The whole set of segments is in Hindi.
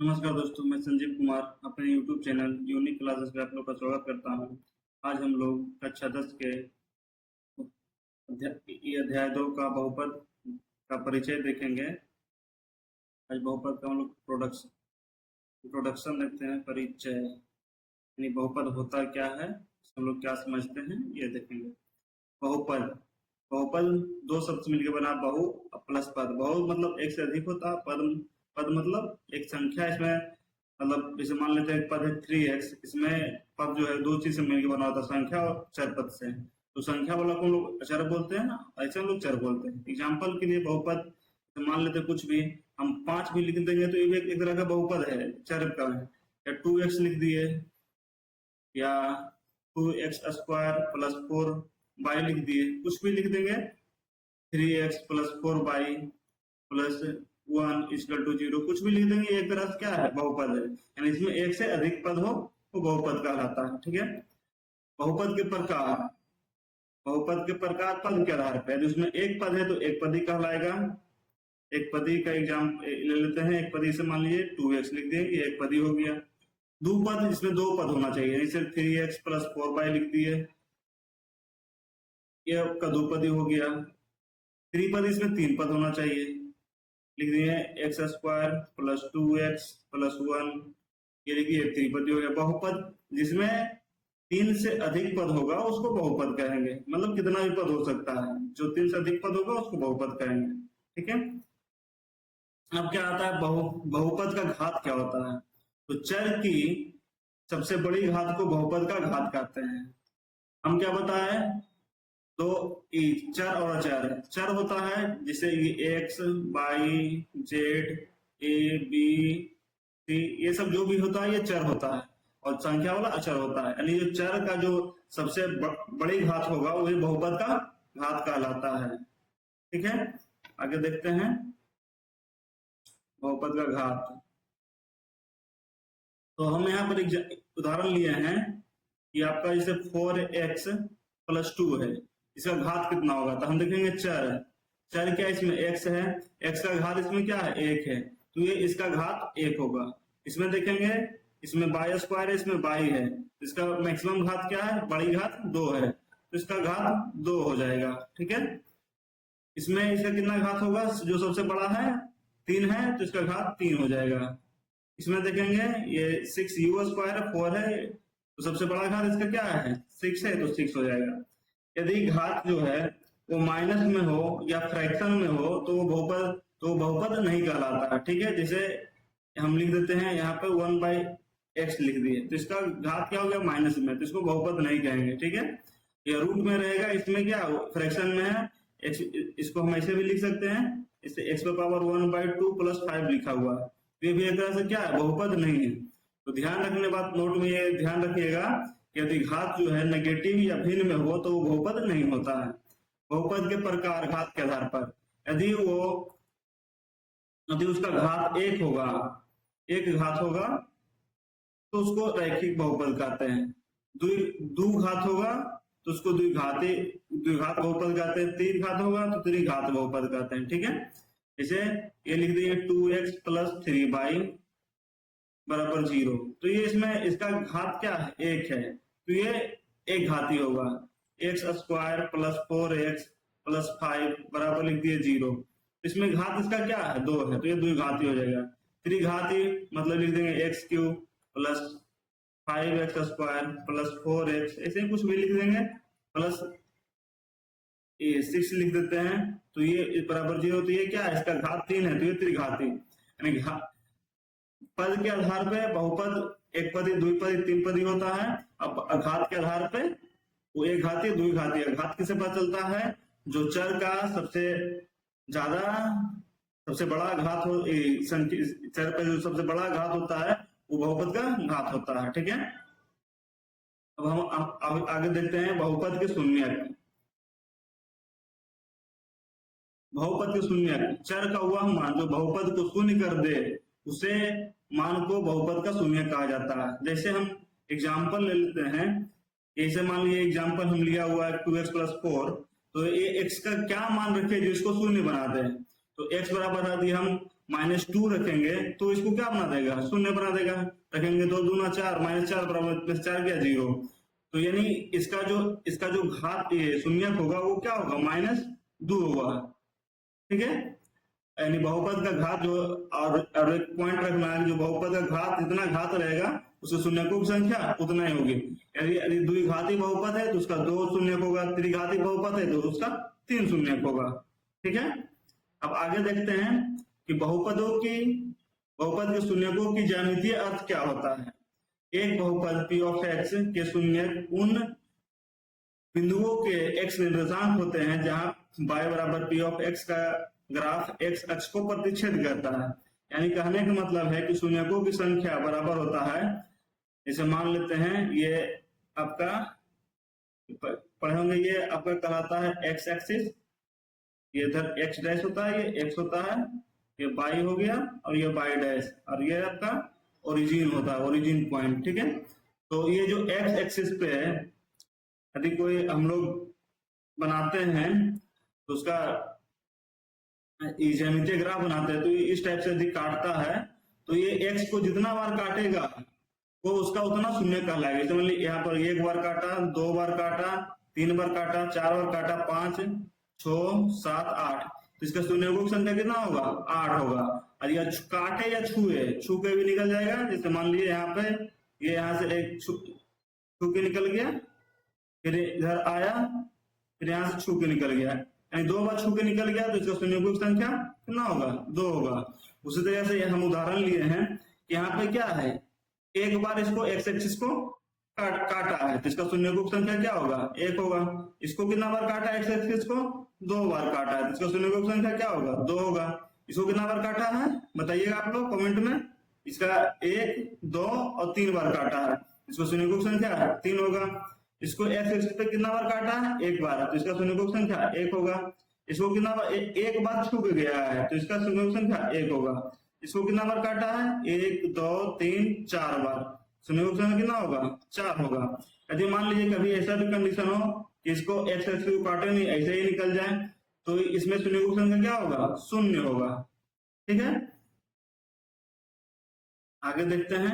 नमस्कार दोस्तों, मैं संजीव कुमार अपने YouTube चैनल यूनिक क्लासेस में आप लोग का स्वागत करता हूं। आज हम लोग कक्षा 10 के अध्याय 2 का बहुपद का परिचय देखेंगे। आज बहुपद का हम लोग इंट्रोडक्शन देखते हैं, परिचय यानी बहुपद होता क्या है, हम लोग क्या समझते हैं, ये देखेंगे। बहुपद दो शब्द से मिलकर बना, बहु प्लस पद। बहु मतलब एक से अधिक होता है, पद मतलब एक संख्या। इसमें मतलब जैसे मान लेते हैं पद है 3x, इसमें पद जो है दो चीज से मिलकर बना होता है, संख्या और चर पद से। तो संख्या वाला को हम लोग चर बोलते हैं ना, ऐसे हम लोग चर बोलते हैं। एग्जाम्पल के लिए बहुपद मान लेते हैं कुछ भी, हम 5 भी लिख देंगे तो ये एक तरह का बहुपद है, चर का है। या 2x लिख दिए, या 2x स्क्वायर प्लस 4y लिख दिए, कुछ भी लिख देंगे। 3x plus 4y plus 1 equal to 0, कुछ भी लिख देंगे, एक तरह से क्या है, बहुपद है। यानी इसमें एक से अधिक पद हो तो बहुपद कहलाता है। ठीक है। बहुपद के प्रकार पद के आधार पर, जिसमें एक पद है तो एक पदी कहलाएगा। एक पदी का एग्जाम ले लेते हैं। एक पदी से मान लीजिए 2x लिख दिए, ये एक पदी हो गया। दुपद, इसमें दो पद होना चाहिए, जैसे 3x प्लस 4y लिख दिए, ये आपका दुपदी हो गया। त्रिपद, इसमें 3 पद होना चाहिए, लिख दिए x square plus 2x plus 1, ये देखिए त्रिपदी हो गया। बहुपद जिसमें 3 से अधिक पद होगा उसको बहुपद कहेंगे, मतलब कितना भी पद हो सकता है, जो 3 से अधिक पद होगा उसको बहुपद कहेंगे। ठीक है। अब क्या आता है, बहुपद का घात क्या होता है। तो चर की सबसे बड़ी घात को बहुपद का घात कहते हैं। हम क्या बताए, तो चर और अचर। चर होता है जिसे ये x, y, z, a, b, c, ये सब जो भी होता है ये चर होता है, और संख्या वाला अचर होता है। यानी जो चर का जो सबसे बड़ी घात होगा वही बहुपद का घात कहलाता है। ठीक है। आगे देखते हैं बहुपद का घात। तो हम यहाँ पर एक उदाहरण लिए हैं कि आपका जैसे 4x प्लस 2 है, इसका घात कितना होगा, तो हम देखेंगे चर क्या, इसमें x है, x का घात इसमें क्या है, 1 है, तो ये इसका घात 1 होगा। इसमें देखेंगे, इसमें y स्क्वायर है, इसमें y है, इसका मैक्सिमम घात क्या है, बड़ी घात 2 है, तो इसका घात 2 हो जाएगा। ठीक है। इसमें इसका कितना घात होगा, जो सबसे बड़ा है 3 है, तो इसका घात 3 हो जाएगा। इसमें देखेंगे ये 6u स्क्वायर 4 है, तो सबसे बड़ा घात इसका क्या है, 6 है, तो 6 हो जाएगा। यदि घात जो है वो माइनस में हो या फ्रैक्शन में हो तो बहुपद नहीं कहलाता। ठीक है। जैसे हम लिख देते हैं यहाँ पे 1/x लिख दिए, तो इसका घात क्या हो गया, माइनस में, तो इसको बहुपद नहीं कहेंगे। ठीक है। ये रूट में रहेगा, इसमें क्या फ्रैक्शन में है, इसको हम ऐसे भी लिख सकते हैं, इसे x पर पावर 1/2 प्लस 5 लिखा हुआ है, ये भी एक तरह से क्या है, बहुपद नहीं है। तो ध्यान रखने बात, नोट में ये ध्यान रखिएगा, यदि घात जो है नेगेटिव या भिन्न में हो तो वो बहुपद नहीं होता है। बहुपद के प्रकार घात के आधार पर, यदि उसका घात एक घात होगा तो उसको रैखिक बहुपद कहते हैं। द्विघात होगा तो उसको द्विघात बहुपद कहते हैं। तीन घात होगा तो त्रिघात बहुपद कहते हैं। ठीक है। जैसे ये लिख दिए 2x प्लस 3y बराबर 0, तो ये इसमें इसका घात क्या है, 1 है, तो ये एक घाती होगा। x square plus 4x plus 5 बराबर लिख दिए 0, इसमें घात इसका क्या है, 2 है, तो ये द्विघाती हो जाएगा। त्रिघाती मतलब लिख देंगे x³ plus 5x square plus 4x, ऐसे कुछ भी लिख देंगे, प्लस 6 लिख देते हैं, तो ये बराबर 0, तो ये क्या है, इसका घात 3 है, तो ये त्रिघाती। यानी पद के आधार पे बहुपद एक पदी, द्विपदी, तीन पदी होता है। अब घात के आधार पे वो एक घाती, द्विघाती। घात किसे पता चलता है, जो चर का सबसे बड़ा घात हो, चर पे जो सबसे बड़ा घात होता है वो बहुपद का घात होता है। ठीक है। अब हम आगे देखते हैं बहुपद के शून्यक। बहुपद के शून्यक, चर का वह मान जो बहुपद को शून्य कर दे, उसे मान को बहुपद का शून्यक कहा जाता है। जैसे हम एग्जाम्पल ले लेते हैं, जैसे मान लीजिए एग्जाम्पल हम लिया हुआ है 2x प्लस 4, तो ये x का क्या मान रखे जो इसको शून्य बना दे, तो x बराबर रख दिया हम -2 रखेंगे तो इसको क्या बना देगा, शून्य बना देगा। रखेंगे 2 दूना 4, -4 बराबर +4 क्या 0। तो यानी इसका जो घात ये शून्यक होगा वो क्या होगा, -2 होगा। ठीक है, यानी बहुपद का घात जो, और एक पॉइंट रखना है, जो बहुपद का घात जितना घात रहेगा उसके शून्यकों की संख्या उतना ही होगी। यदि द्विघाती बहुपद है तो उसका 2 शून्यक होगा, त्रिघाती बहुपद है तो उसका 3 शून्यक होगा। ठीक है, अब आगे देखते हैं कि बहुपद के शून्यकों की ज्यामितीय अर्थ क्या होता है। एक बहुपद p ऑफ x के शून्यक उन बिंदुओं के x निर्देशांक होते हैं जहां y बराबर p ऑफ x का ग्राफ x अक्ष को प्रतिच्छेद करता है। यानी कहने का मतलब है कि शून्यकों की संख्या बराबर होता है, जैसे मान लेते हैं ये आपका पढ़ेंगे, ये आपका कहलाता है x एक्सिस, ये इधर x डैश होता है, ये x होता है, ये y हो गया और ये y डैश, और ये आपका ओरिजिन होता है, ओरिजिन पॉइंट। ठीक है, तो ये जो x एक्सिस पे है, यदि कोई हम लोग बनाते हैं तो उसका ज्यामितीय ग्राफ बनाते हैं तो इस टाइप से यदि काटता है तो ये x को जितना बार काटेगा वो उसका उतना शून्य कहलाएगा। जैसे मान लीजिए यहाँ पर 1 बार काटा, 2 बार काटा, 3 बार काटा, 4 बार काटा, 5, 6, 7, 8, तो इसका शून्यकों की संख्या कितना होगा, 8 होगा। और यह काटे या छू के भी निकल जाएगा। जैसे मान लीजिए यहाँ पे ये यहाँ से एक छू के निकल गया, फिर इधर आया, फिर यहाँ से छू के निकल गया, यानी 2 बार छू के निकल गया तो इसका शून्यकों की संख्या कितना होगा, 2 होगा। उसी तरह से हम उदाहरण लिए हैं कि यहाँ पे क्या है, एक बार इसको x एक्सिस को काटा है तो इसका शून्यकों की संख्या क्या होगा, 1 होगा। इसको कितना बार काटा है x एक्सिस को, 2 बार काटा है तो इसका शून्यकों की संख्या क्या होगा, 2 होगा। इसको कितना बार काटा है बताइएगा आप लोग कमेंट में। इसका 1, 2 और 3 बार काटा है, इसको शून्यकों की संख्या 3 होगा। इसको x एक्सिस पे कितना बार काटा है, 1 बार, तो इसका शून्यकों की संख्या 1 होगा। इसको कितना बार एक बार छू के गया है तो इसका शून्यकों की संख्या 1 होगा। इसको कितना बार काटा है, 1, 2, 3, 4 बार, शून्यकों की संख्या कितना होगा, 4 होगा। यदि मान लीजिए कभी ऐसा भी कंडीशन हो कि इसको x एक्सिस को काटे नहीं, ऐसे ही निकल जाए, तो इसमें शून्यकों की संख्या क्या होगा, 0 होगा। ठीक है, आगे देखते हैं।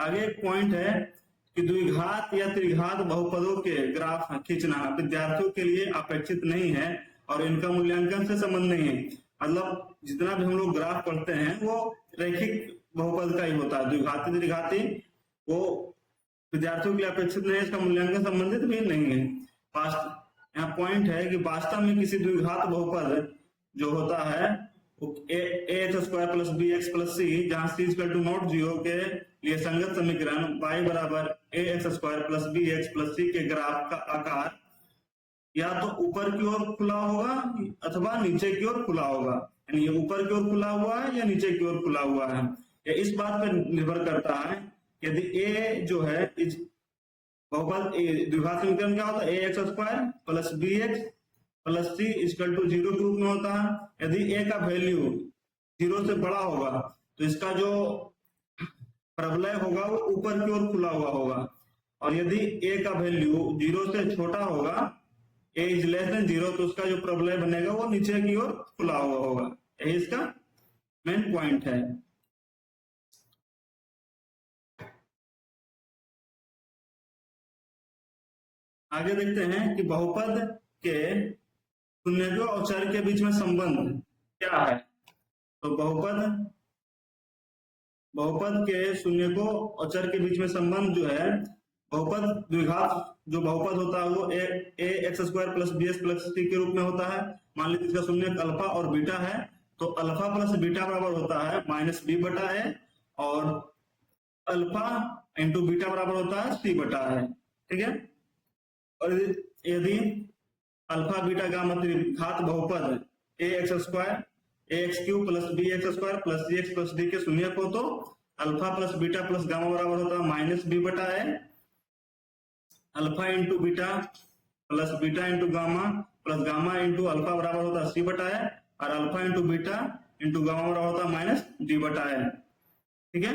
आगे एक पॉइंट है कि द्विघात या त्रिघात बहुपदों के ग्राफ खींचना विद्यार्थियों के लिए अपेक्षित नहीं है और इनका मूल्यांकन से संबंध नहीं है। मतलब जितना भी हम लोग ग्राफ पढ़ते हैं वो रैखिक बहुपद का ही होता है, द्विघाती त्रिघाती वो विद्यार्थियों के लिए अपेक्षित नहीं है, इसका मूल्यांकन संबंधित भी नहीं है। यहाँ पॉइंट है कि वास्तव में किसी द्विघात बहुपद जो होता है ax² + bx + c, जहां c = not 0 के लिए संगत समीकरण y बराबर ax² + bx + c के ग्राफ का आकार या तो ऊपर की ओर खुला होगा अथवा नीचे की ओर खुला होगा। यानी ये ऊपर की ओर खुला हुआ है या नीचे की ओर खुला हुआ है, या इस बात पर निर्भर करता है यदि a जो है इस बहुपद द्विघात समीकरण क्या होता है, ax² + bx + c = 0 के रूप में होता है। यदि a का वैल्यू 0 से बड़ा होगा तो इसका जो प्रबलय होगा वो ऊपर की ओर खुला हुआ होगा, और यदि a का वैल्यू 0 से छोटा होगा, a > 0, तो उसका जो प्रबलय बनेगा वो नीचे की ओर खुला हुआ होगा। यही इसका मेन पॉइंट है। आगे देखते हैं कि बहुपद के शून्यकों और चर के बीच में संबंध क्या है। तो बहुपद के शून्यकों और चर के बीच में संबंध जो है, बहुपद द्विघात जो बहुपद होता है वो ax² + bx + c के रूप में होता है। मान लीजिए इसका शून्यक अल्फा और बीटा है, तो अल्फा + बीटा बराबर होता है -b/a, और अल्फा × बीटा बराबर होता है c/a। ठीक है, और यदि अल्फा बीटा गामा त्रिघात बहुपद ax² ax³ + bx² + cx + d के शून्यक हो तो अल्फा + बीटा + गामा बराबर होता है -b/a, alpha × beta + beta × gamma + gamma × alpha बराबर होता है c/a, और अल्फा × बीटा × गामा बराबर होता है -d/a। ठीक है,